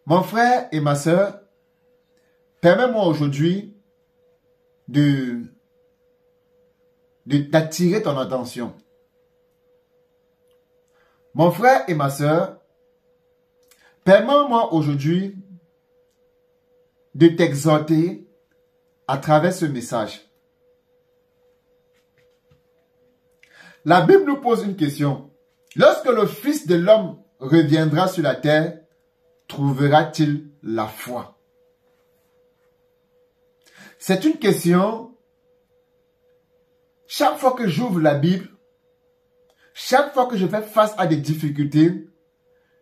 Mon frère et ma sœur, permets-moi aujourd'hui d'attirer ton attention. Mon frère et ma sœur, permets-moi aujourd'hui de t'exhorter à travers ce message. La Bible nous pose une question. Lorsque le Fils de l'homme reviendra sur la terre, trouvera-t-il la foi? C'est une question. Chaque fois que j'ouvre la Bible, chaque fois que je fais face à des difficultés,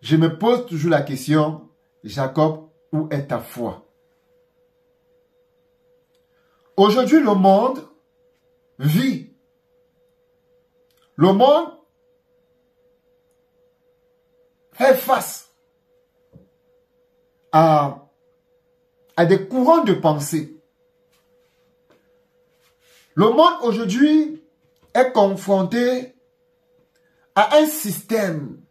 je me pose toujours la question, Jacob, où est ta foi? Aujourd'hui, le monde vit. Le monde fait face à des courants de pensée. Le monde aujourd'hui est confronté à un système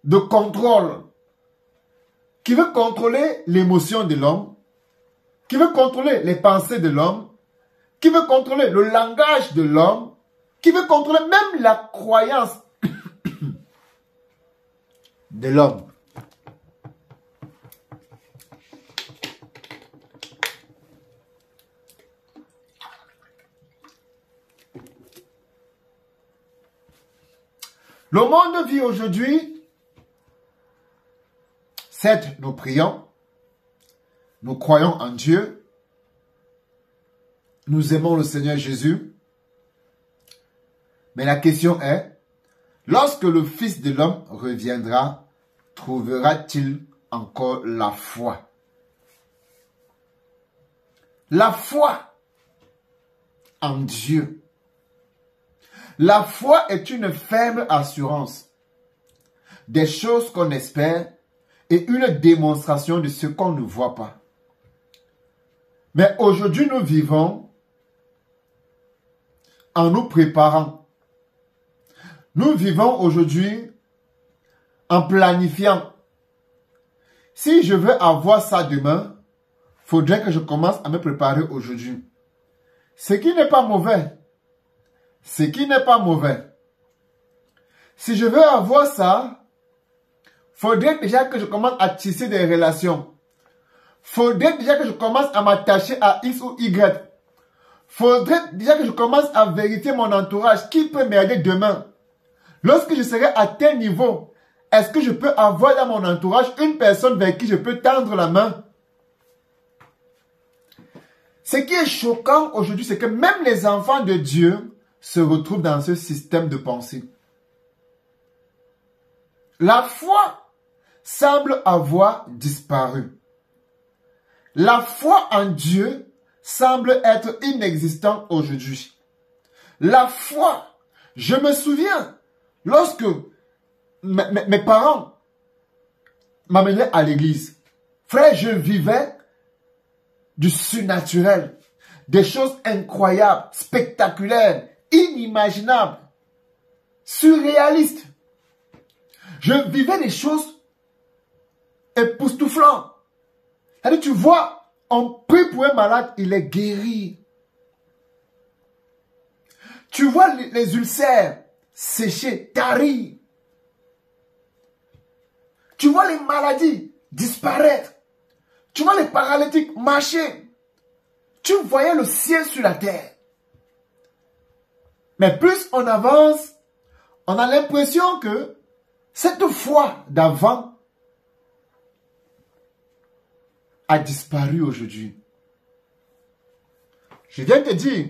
de contrôle qui veut contrôler l'émotion de l'homme, qui veut contrôler les pensées de l'homme, qui veut contrôler le langage de l'homme, qui veut contrôler même la croyance de l'homme. Le monde vit aujourd'hui, certes, nous prions, nous croyons en Dieu, nous aimons le Seigneur Jésus, mais la question est, lorsque le Fils de l'homme reviendra, trouvera-t-il encore la foi? La foi en Dieu. La foi est une ferme assurance des choses qu'on espère et une démonstration de ce qu'on ne voit pas. Mais aujourd'hui, nous vivons en nous préparant. Nous vivons aujourd'hui en planifiant. Si je veux avoir ça demain, il faudrait que je commence à me préparer aujourd'hui. Ce qui n'est pas mauvais. Ce qui n'est pas mauvais. Si je veux avoir ça, faudrait déjà que je commence à tisser des relations. Faudrait déjà que je commence à m'attacher à X ou Y. Faudrait déjà que je commence à vérifier mon entourage. Qui peut m'aider demain? Lorsque je serai à tel niveau, est-ce que je peux avoir dans mon entourage une personne vers qui je peux tendre la main? Ce qui est choquant aujourd'hui, c'est que même les enfants de Dieu se retrouvent dans ce système de pensée. La foi semble avoir disparu. La foi en Dieu semble être inexistante aujourd'hui. La foi, je me souviens, lorsque mes parents m'amenaient à l'église, frère, je vivais du surnaturel, des choses incroyables, spectaculaires, inimaginables, surréalistes. Je vivais des choses époustouflantes. C'est-à-dire, tu vois, on prie pour un malade, il est guéri. Tu vois les ulcères séchés, taris. Tu vois les maladies disparaître. Tu vois les paralytiques marcher. Tu voyais le ciel sur la terre. Mais plus on avance, on a l'impression que cette foi d'avant a disparu aujourd'hui. Je viens de te dire,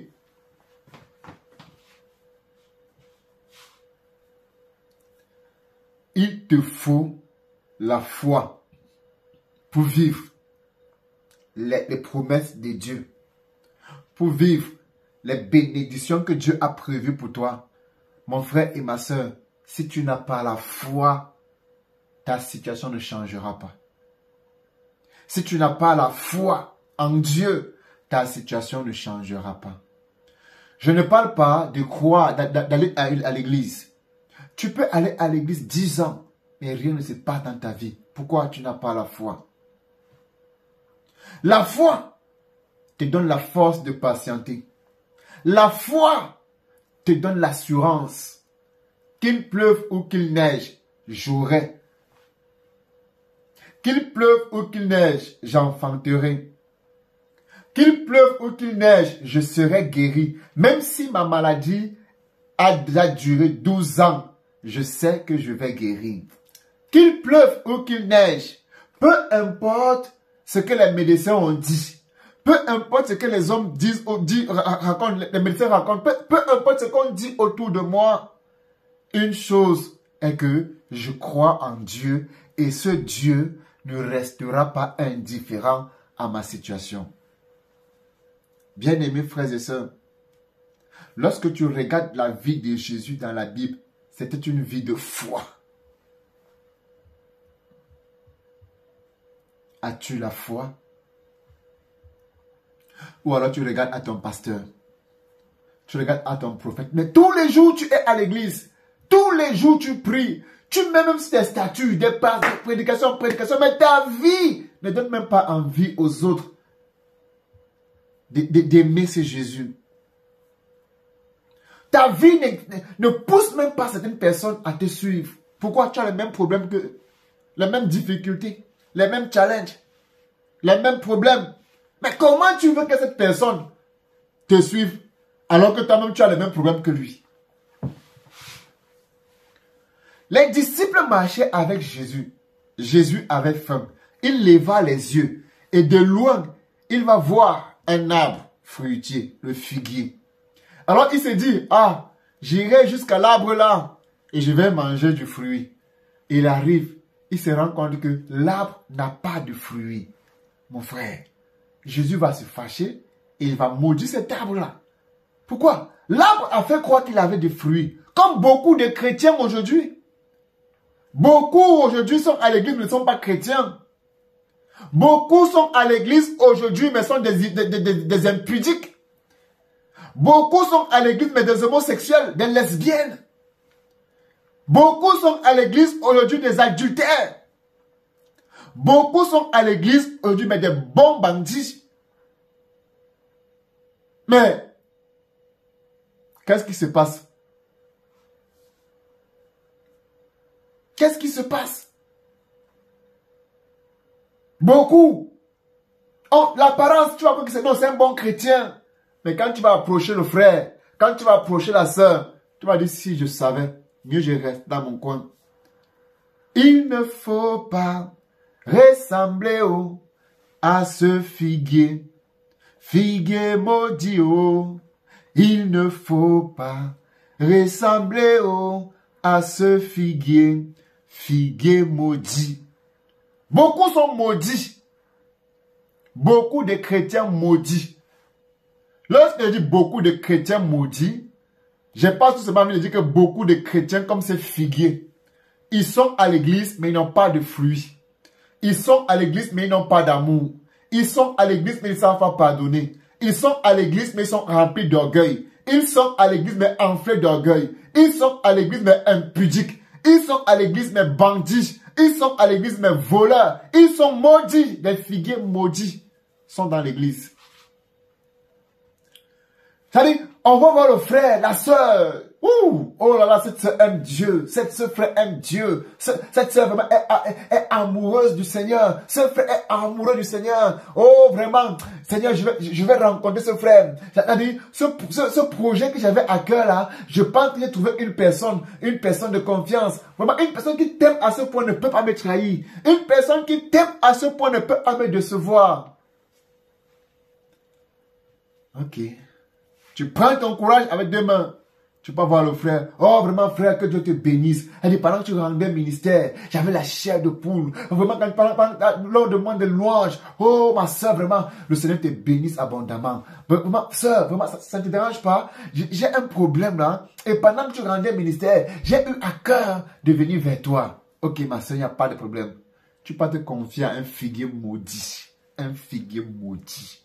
il te faut la foi pour vivre les promesses de Dieu, pour vivre les bénédictions que Dieu a prévues pour toi. Mon frère et ma soeur, si tu n'as pas la foi, ta situation ne changera pas. Si tu n'as pas la foi en Dieu, ta situation ne changera pas. Je ne parle pas de croire, d'aller à l'église. Tu peux aller à l'église 10 ans, mais rien ne se passe dans ta vie. Pourquoi tu n'as pas la foi? La foi te donne la force de patienter. La foi te donne l'assurance. Qu'il pleuve ou qu'il neige, j'aurai. Qu'il pleuve ou qu'il neige, j'enfanterai. Qu'il pleuve ou qu'il neige, je serai guéri. Même si ma maladie a déjà duré 12 ans, je sais que je vais guérir. Qu'il pleuve ou qu'il neige, peu importe ce que les médecins ont dit, peu importe ce que les hommes disent, racontent, les médecins racontent, peu importe ce qu'on dit autour de moi, une chose est que je crois en Dieu et ce Dieu ne restera pas indifférent à ma situation. Bien-aimés frères et sœurs, lorsque tu regardes la vie de Jésus dans la Bible, c'était une vie de foi. As-tu la foi? Ou alors tu regardes à ton pasteur, tu regardes à ton prophète, mais tous les jours tu es à l'église, tous les jours tu pries, tu mets même des statuts, des prédications, mais ta vie ne donne même pas envie aux autres d'aimer ce Jésus. Ta vie ne pousse même pas certaines personnes à te suivre. Pourquoi? Tu as les mêmes problèmes que, les mêmes difficultés, les mêmes challenges, les mêmes problèmes. Mais comment tu veux que cette personne te suive alors que toi-même tu as les mêmes problèmes que lui? Les disciples marchaient avec Jésus. Jésus avait faim. Il leva les yeux et de loin, il va voir un arbre fruitier, le figuier. Alors il se dit, ah, j'irai jusqu'à l'arbre là et je vais manger du fruit. Il arrive, il se rend compte que l'arbre n'a pas de fruit. Mon frère, Jésus va se fâcher et il va maudire cet arbre-là. Pourquoi? L'arbre a fait croire qu'il avait des fruits. Comme beaucoup de chrétiens aujourd'hui. Beaucoup aujourd'hui sont à l'église mais ne sont pas chrétiens. Beaucoup sont à l'église aujourd'hui mais sont des impudiques. Beaucoup sont à l'église mais des homosexuels, des lesbiennes. Beaucoup sont à l'église aujourd'hui des adultères. Beaucoup sont à l'église aujourd'hui mais des bons bandits. Mais qu'est-ce qui se passe? Qu'est-ce qui se passe? Beaucoup. Oh, l'apparence, tu vas voir que c'est un bon chrétien. Mais quand tu vas approcher le frère, quand tu vas approcher la sœur, tu vas dire, si je savais, mieux je reste dans mon coin. Il ne faut pas ressembler à ce figuier. Figuier maudit, il ne faut pas ressembler à ce figuier. Figuier maudit. Beaucoup sont maudits. Beaucoup de chrétiens maudits. Lorsque je dis beaucoup de chrétiens maudits, je n'ai pas tout simplement envie de dire que beaucoup de chrétiens comme ces figuiers, ils sont à l'église mais ils n'ont pas de fruits. Ils sont à l'église mais ils n'ont pas d'amour. Ils sont à l'église mais ils ne savent pas pardonner. Ils sont à l'église mais ils sont remplis d'orgueil. Ils sont à l'église mais enflés d'orgueil. Ils sont à l'église mais impudiques. Ils sont à l'église mais bandits. Ils sont à l'église mais voleurs. Ils sont maudits. Des figuiers maudits sont dans l'église. C'est-à-dire, on va voir le frère, la sœur. Oh là là, cette sœur aime Dieu. Cette sœur frère aime Dieu. Cette sœur vraiment est amoureuse du Seigneur. Ce frère est amoureux du Seigneur. Oh vraiment, Seigneur, je vais rencontrer ce frère. C'est-à-dire, ce projet que j'avais à cœur là, je pense que j'ai trouvé une personne de confiance. Vraiment, une personne qui t'aime à ce point ne peut pas me trahir. Une personne qui t'aime à ce point ne peut pas me décevoir. Ok. Tu prends ton courage avec deux mains. Tu peux voir le frère. Oh, vraiment, frère, que Dieu te bénisse. Elle dit, pendant que tu rendais ministère, j'avais la chair de poule. Vraiment, lors de moi de louange. Oh, ma soeur, vraiment, le Seigneur te bénisse abondamment. Vraiment, soeur, vraiment, ça ne te dérange pas? J'ai un problème là. Et pendant que tu rendais ministère, j'ai eu à cœur de venir vers toi. Ok, ma soeur, il n'y a pas de problème. Tu peux te confier à un figuier maudit. Un figuier maudit.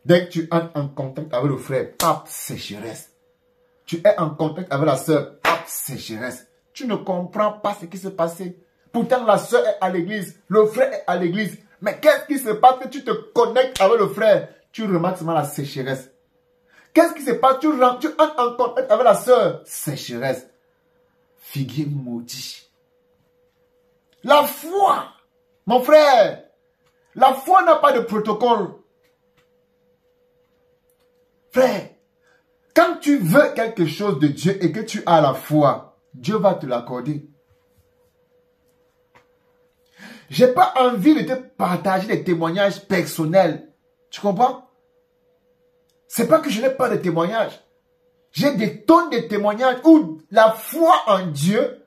Dès que tu entres en contact avec le frère, hop, sécheresse. Tu es en contact avec la sœur, hop, sécheresse. Tu ne comprends pas ce qui s'est passé. Pourtant, la soeur est à l'église, le frère est à l'église. Mais qu'est-ce qui se passe que tu te connectes avec le frère? Tu remarques seulement la sécheresse. Qu'est-ce qui se passe? Tu entres en contact avec la soeur. Sécheresse. Figuier maudit. La foi, mon frère, la foi n'a pas de protocole. Frère, quand tu veux quelque chose de Dieu et que tu as la foi, Dieu va te l'accorder. Je n'ai pas envie de te partager des témoignages personnels. Tu comprends? C'est pas que je n'ai pas de témoignages. J'ai des tonnes de témoignages où la foi en Dieu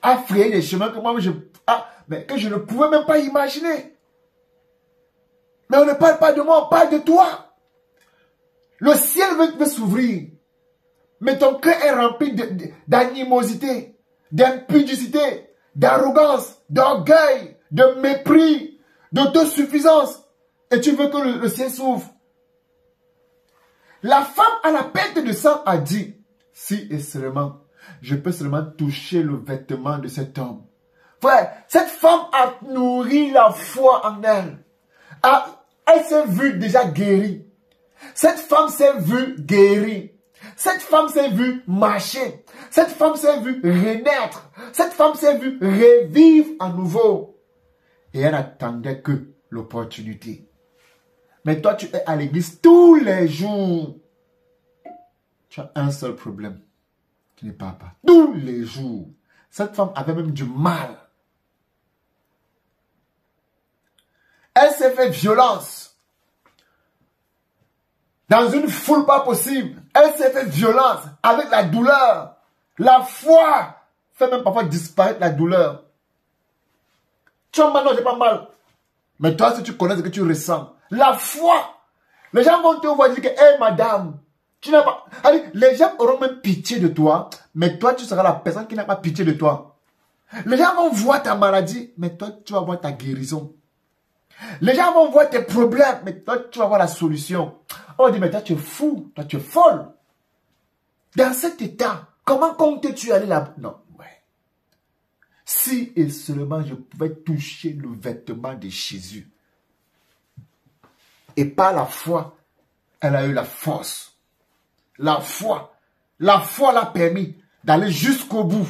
a frayé des chemins que moi que je ne pouvais même pas imaginer. Mais on ne parle pas de moi, on parle de toi. Le ciel veut s'ouvrir. Mais ton cœur est rempli d'animosité, d'impudicité, d'arrogance, d'orgueil, de mépris, d'autosuffisance. Et tu veux que le ciel s'ouvre. La femme à la perte de sang a dit, si et seulement, je peux seulement toucher le vêtement de cet homme. Frère, cette femme a nourri la foi en elle. Elle s'est vue déjà guérie. Cette femme s'est vue guérie. Cette femme s'est vue marcher. Cette femme s'est vue renaître. Cette femme s'est vue revivre à nouveau. Et elle attendait que l'opportunité. Mais toi, tu es à l'église tous les jours. Tu as un seul problème. Tu ne parles pas. Tous les jours. Cette femme avait même du mal. Elle s'est fait violence. Dans une foule pas possible. Elle s'est fait violence avec la douleur. La foi fait même parfois disparaître la douleur. Tu as mal, non, j'ai pas mal. Mais toi, si tu connais ce que tu ressens, la foi, les gens vont te voir dire que, hé madame, tu n'as pas... Allez, les gens auront même pitié de toi, mais toi, tu seras la personne qui n'a pas pitié de toi. Les gens vont voir ta maladie, mais toi, tu vas voir ta guérison. Les gens vont voir tes problèmes, mais toi, tu vas voir la solution. On dit, mais toi, tu es fou, toi, tu es folle. Dans cet état, comment comptes-tu aller là? Non, ouais. Si et seulement je pouvais toucher le vêtement de Jésus. Et par la foi, elle a eu la force. La foi l'a permis d'aller jusqu'au bout.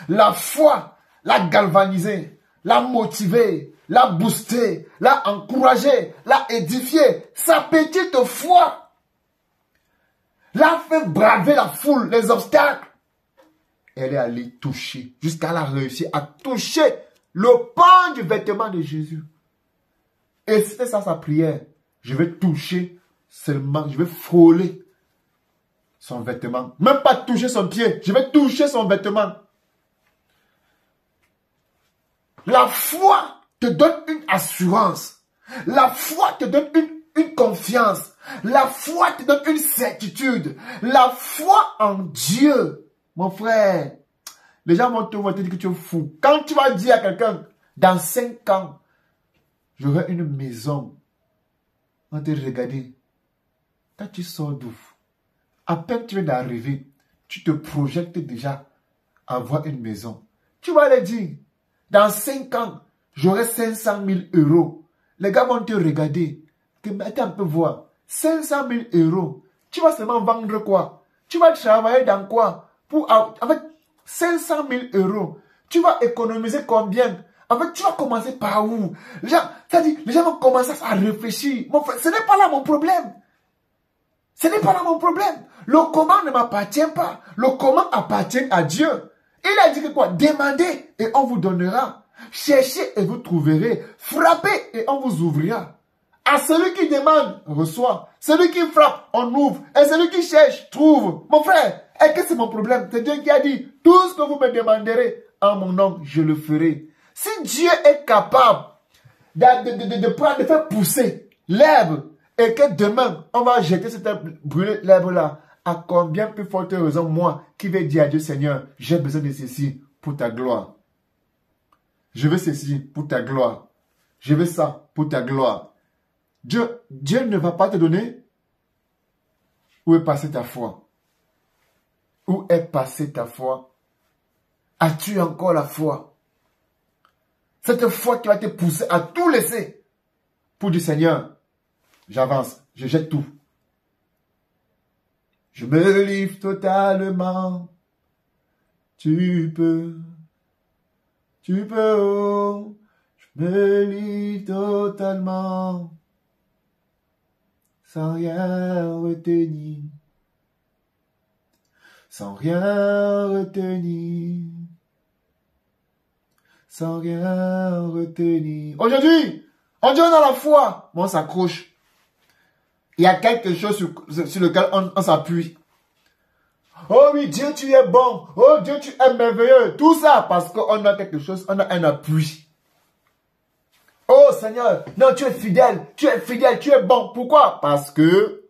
La foi l'a galvanisé, l'a motivé, l'a boosté, l'a encouragé, l'a édifié. Sa petite foi l'a fait braver la foule, les obstacles. Elle est allée toucher, jusqu'à la réussir à toucher le pan du vêtement de Jésus. Et c'était ça sa prière. Je vais toucher seulement, je vais frôler son vêtement. Même pas toucher son pied, je vais toucher son vêtement. La foi te donne une assurance. La foi te donne une confiance. La foi te donne une certitude. La foi en Dieu. Mon frère, les gens vont te dire que tu es fou. Quand tu vas dire à quelqu'un, dans 5 ans, j'aurai une maison. On va te regarder. Quand tu sors d'où? À peine tu viens d'arriver, tu te projettes déjà à avoir une maison. Tu vas leur dire, dans 5 ans, j'aurai 500 000 euros. Les gars vont te regarder. Attends un peu voir. 500 000 euros. Tu vas seulement vendre quoi? Tu vas travailler dans quoi? Avec 500 000 euros, tu vas économiser combien? En fait, tu vas commencer par où? Les gens vont commencer à réfléchir. Mon frère, ce n'est pas là mon problème. Ce n'est pas là mon problème. Le comment ne m'appartient pas. Le comment appartient à Dieu. Il a dit que quoi? Demandez et on vous donnera. Cherchez et vous trouverez. Frappez et on vous ouvrira. À celui qui demande, reçoit. Celui qui frappe, on ouvre. Et celui qui cherche, trouve. Mon frère, est-ce que c'est mon problème? C'est Dieu qui a dit, tout ce que vous me demanderez en mon nom, je le ferai. Si Dieu est capable de faire pousser l'herbe et que demain, on va jeter cette l'herbe-là, à combien plus forte raison, moi, qui vais dire à Dieu, Seigneur, j'ai besoin de ceci pour ta gloire. Je veux ceci pour ta gloire. Je veux ça pour ta gloire. Dieu ne va pas te donner où est passée ta foi. Où est passée ta foi? As-tu encore la foi? Cette foi qui va te pousser à tout laisser pour dire Seigneur, j'avance, je jette tout. Je me livre totalement. Tu peux, oh, je me livre totalement. Sans rien retenir. Sans rien retenir. Sans rien retenir. Aujourd'hui, on dit on a la foi, mais on s'accroche. Il y a quelque chose sur lequel on s'appuie. Oh oui, Dieu, tu es bon. Oh Dieu, tu es merveilleux. Tout ça parce qu'on a quelque chose, on a un appui. Oh Seigneur, non, tu es fidèle, tu es bon. Pourquoi? Parce que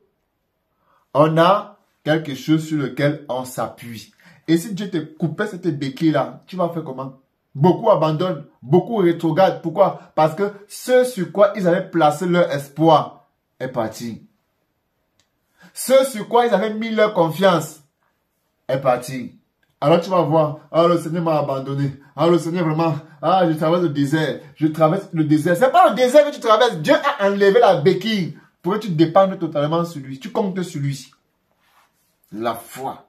on a quelque chose sur lequel on s'appuie. Et si Dieu te coupait cette béquille-là, tu vas faire comment? Beaucoup abandonnent, beaucoup rétrogradent. Pourquoi? Parce que ce sur quoi ils avaient placé leur espoir est parti. Ce sur quoi ils avaient mis leur confiance est parti. Alors tu vas voir, ah le Seigneur m'a abandonné. Ah le Seigneur vraiment, ah je traverse le désert. Je traverse le désert. C'est pas le désert que tu traverses. Dieu a enlevé la béquille pour que tu dépendes totalement sur lui. Tu comptes sur lui. La foi.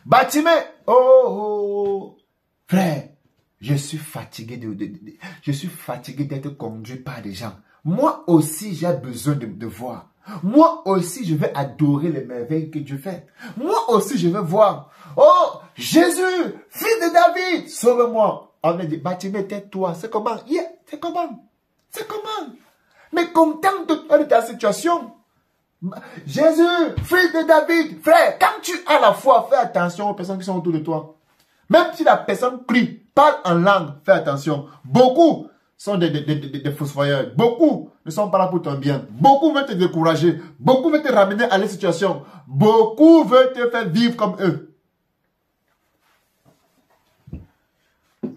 Bartimée, oh. Frère, je suis fatigué d'être conduit par des gens. Moi aussi, j'ai besoin de voir. Moi aussi, je vais adorer les merveilles que Dieu fait. Moi aussi, je vais voir. Oh, Jésus, fils de David, sauve-moi. On a dit, Bartimée, tais-toi. C'est comment? Yeah, c'est comment? C'est comment? Mais contente-toi de ta situation. Jésus, fils de David, frère, quand tu as la foi, fais attention aux personnes qui sont autour de toi. Même si la personne crie, parle en langue, fais attention. Beaucoup sont des fossoyeurs. Beaucoup ne sont pas là pour ton bien. Beaucoup veulent te décourager. Beaucoup veulent te ramener à la situation. Beaucoup veulent te faire vivre comme eux.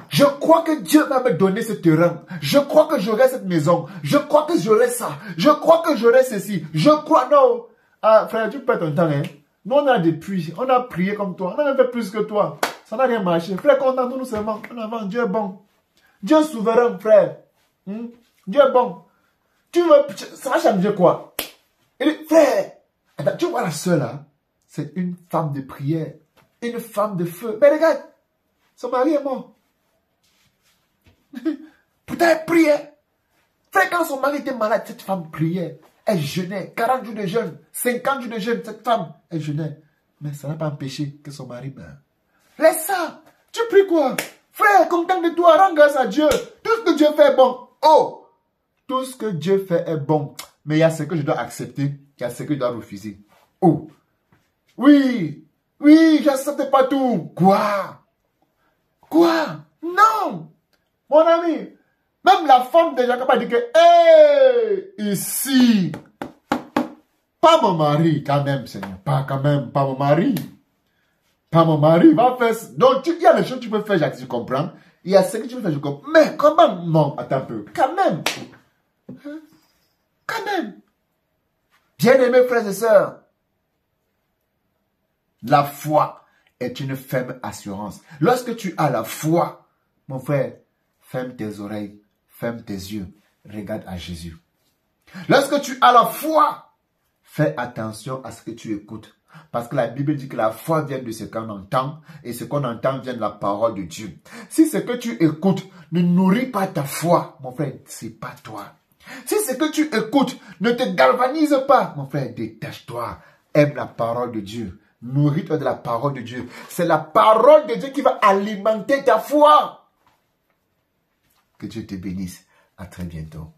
Je crois que Dieu va me donner ce terrain. Je crois que j'aurai cette maison. Je crois que j'aurai ça. Je crois que j'aurai ceci. Je crois, non. Ah, frère, tu perds ton temps, hein. Nous, on a des puits. On a prié comme toi. On a même fait plus que toi. Ça n'a rien marché. Frère, contente-nous seulement. En avant, Dieu est bon. Dieu est souverain, frère. Dieu est bon. Tu veux, ça va changer quoi? Il dit, frère, attends, tu vois la soeur là? C'est une femme de prière. Une femme de feu. Mais regarde, son mari est mort. Pourtant, elle priait. Frère, quand son mari était malade, cette femme priait. Elle jeûnait. 40 jours de jeûne. 50 jours de jeûne. Cette femme, elle jeûnait. Mais ça n'a pas empêché que son mari meure. Laisse ça. Tu pries quoi? Frère, content de toi. Rends grâce à Dieu. Tout ce que Dieu fait est bon. Oh! Tout ce que Dieu fait est bon. Mais il y a ce que je dois accepter. Il y a ce que je dois refuser. Oh! Oui! Oui, j'accepte pas tout. Quoi? Quoi? Non! Mon ami, même la femme de Jacob a dit que, hé, ici, pas mon mari, quand même, Seigneur, pas quand même, pas mon mari. Pas mon mari, va faire. Donc, il y a des choses que tu peux faire, Jacques, je comprends. Il y a ce que tu peux faire, je comprends. Mais comment? Non, attends un peu. Quand même. Quand même. Bien-aimés frères et sœurs, la foi est une ferme assurance. Lorsque tu as la foi, mon frère, ferme tes oreilles, ferme tes yeux, regarde à Jésus. Lorsque tu as la foi, fais attention à ce que tu écoutes. Parce que la Bible dit que la foi vient de ce qu'on entend et ce qu'on entend vient de la parole de Dieu. Si ce que tu écoutes ne nourrit pas ta foi, mon frère, c'est pas toi. Si ce que tu écoutes ne te galvanise pas, mon frère, détache-toi. Aime la parole de Dieu. Nourris-toi de la parole de Dieu. C'est la parole de Dieu qui va alimenter ta foi. Que Dieu te bénisse. À très bientôt.